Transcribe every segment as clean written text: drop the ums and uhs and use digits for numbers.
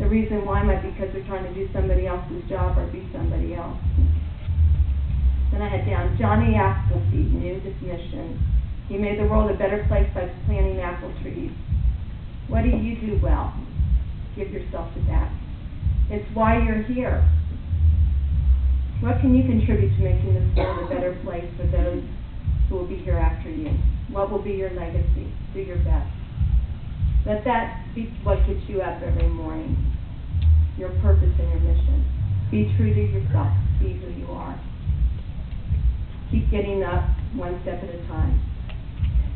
The reason why might be because they're trying to do somebody else's job or be somebody else. Then I had down, Johnny Appleseed knew his mission. He made the world a better place by planting apple trees. What do you do well? Give yourself to that. It's why you're here. What can you contribute to making this world a better place for those who will be here after you? What will be your legacy? Do your best. Let that be what gets you up every morning. Your purpose and your mission. Be true to yourself. Be who you are. Keep getting up one step at a time.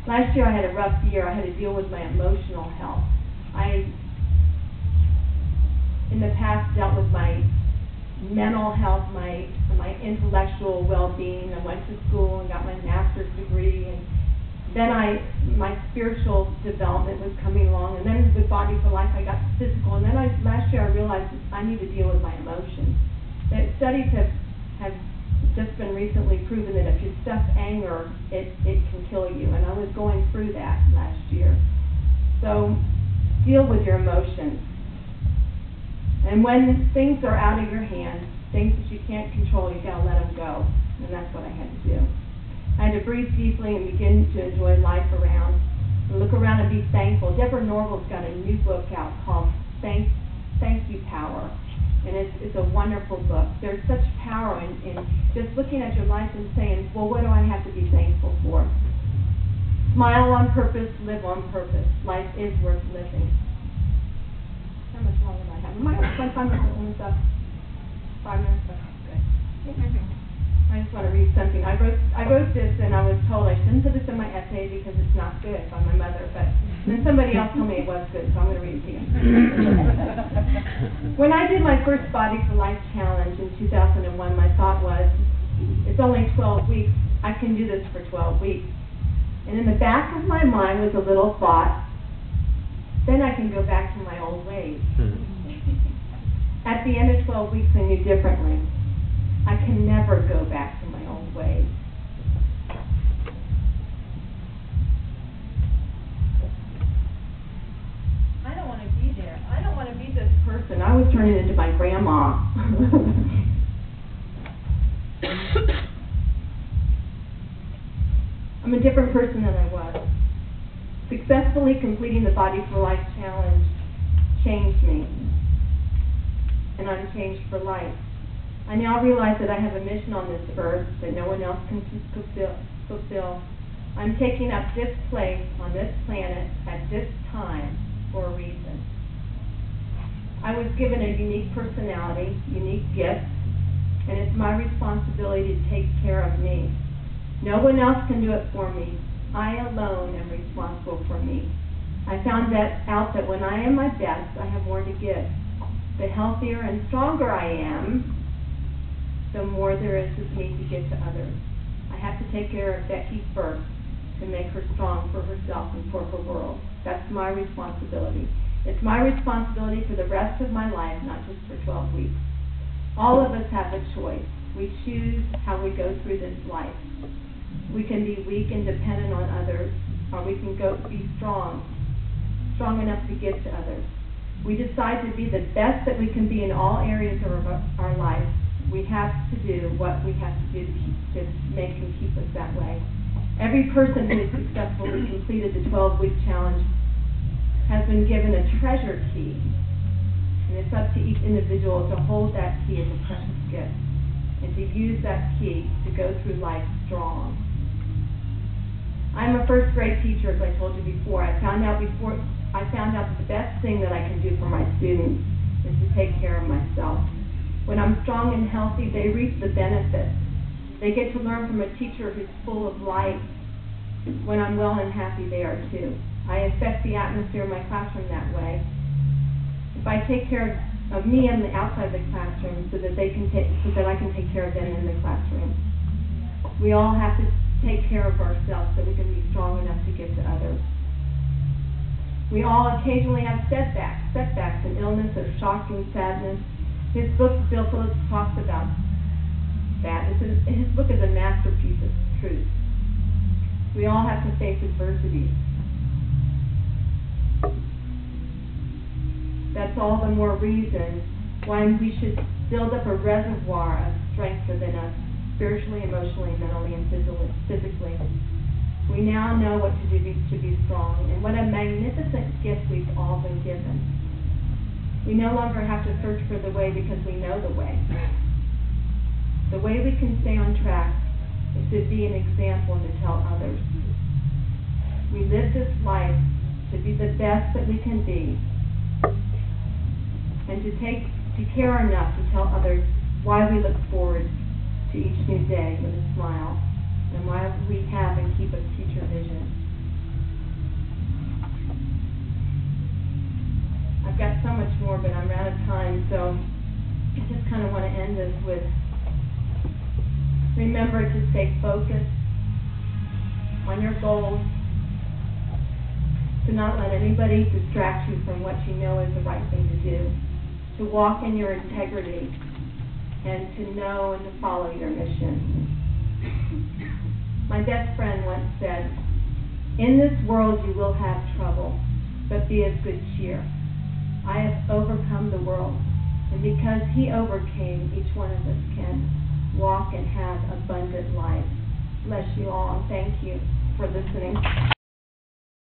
Last year I had a rough year. I had to deal with my emotional health. I, in the past, dealt with my mental health, my intellectual well-being. I went to school and got my master's degree, and then my spiritual development was coming along, and then with Body for Life I got physical, and then last year I realized that I need to deal with my emotions. That studies have just been recently proven that if you stuff anger, it can kill you, and I was going through that last year. So deal with your emotions. And when things are out of your hands, things that you can't control, you gotta let them go. And that's what I had to do. I had to breathe deeply and begin to enjoy life around. And look around and be thankful. Deborah Norval's got a new book out called Thank You Power. And it's a wonderful book. There's such power in just looking at your life and saying, well, what do I have to be thankful for? Smile on purpose, live on purpose. Life is worth living. How much longer do I have? Am I going to spend 5 minutes on this stuff? 5 minutes? Okay. I just want to read something. I wrote this, and I was told I shouldn't put this in my essay because it's not good by my mother, but then somebody else told me it was good, so I'm going to read it to you. When I did my first Body for Life challenge in 2001, my thought was, it's only 12 weeks. I can do this for 12 weeks. And in the back of my mind was a little thought, then I can go back to my old ways. At the end of 12 weeks, I knew differently. I can never go back to my old ways. I don't want to be there. I don't want to be this person. I was turning into my grandma. I'm a different person than I was. Successfully completing the Body for Life challenge changed me, and I'm changed for life. I now realize that I have a mission on this earth that no one else can fulfill. I'm taking up this place on this planet at this time for a reason. I was given a unique personality, unique gifts, and it's my responsibility to take care of me. No one else can do it for me. I alone am responsible for me. I found out that when I am my best, I have more to give. The healthier and stronger I am, the more there is with me to give to others. I have to take care of Becky first to make her strong for herself and for her world. That's my responsibility. It's my responsibility for the rest of my life, not just for 12 weeks. All of us have a choice. We choose how we go through this life. We can be weak and dependent on others, or we can be strong enough to give to others. We decide to be the best that we can be in all areas of our life. We have to do what we have to do to make and keep us that way. Every person who has successfully completed the 12-week challenge has been given a treasure key, and it's up to each individual to hold that key as a precious gift and to use that key to go through life strong. I'm a first-grade teacher, as I told you before. I found out that the best thing that I can do for my students is to take care of myself. When I'm strong and healthy, they reap the benefits. They get to learn from a teacher who's full of light. When I'm well and happy, they are too. I affect the atmosphere of my classroom that way. If I take care of me on the outside of the classroom so that I can take care of them in the classroom. We all have to take care of ourselves so we can be strong enough to give to others. We all occasionally have setbacks and illness or shock and sadness. His book, Bill Phillips, talks about that. His book is a masterpiece of truth. We all have to face adversity. That's all the more reason why we should build up a reservoir of strength within us, spiritually, emotionally, mentally, and physically. We now know what to do to be strong, and what a magnificent gift we've all been given. We no longer have to search for the way because we know the way. The way we can stay on track is to be an example and to tell others. We live this life to be the best that we can be, and to care enough to tell others why we look forward to each new day with a smile, and why we have and keep a future vision. I've got so much more, but I'm out of time, so I just kind of want to end this with, remember to stay focused on your goals, to not let anybody distract you from what you know is the right thing to do, to walk in your integrity, and to know and to follow your mission. My best friend once said, "In this world you will have trouble, but be of good cheer. I have overcome the world, and because he overcame, each one of us can walk and have abundant life." Bless you all, and thank you for listening.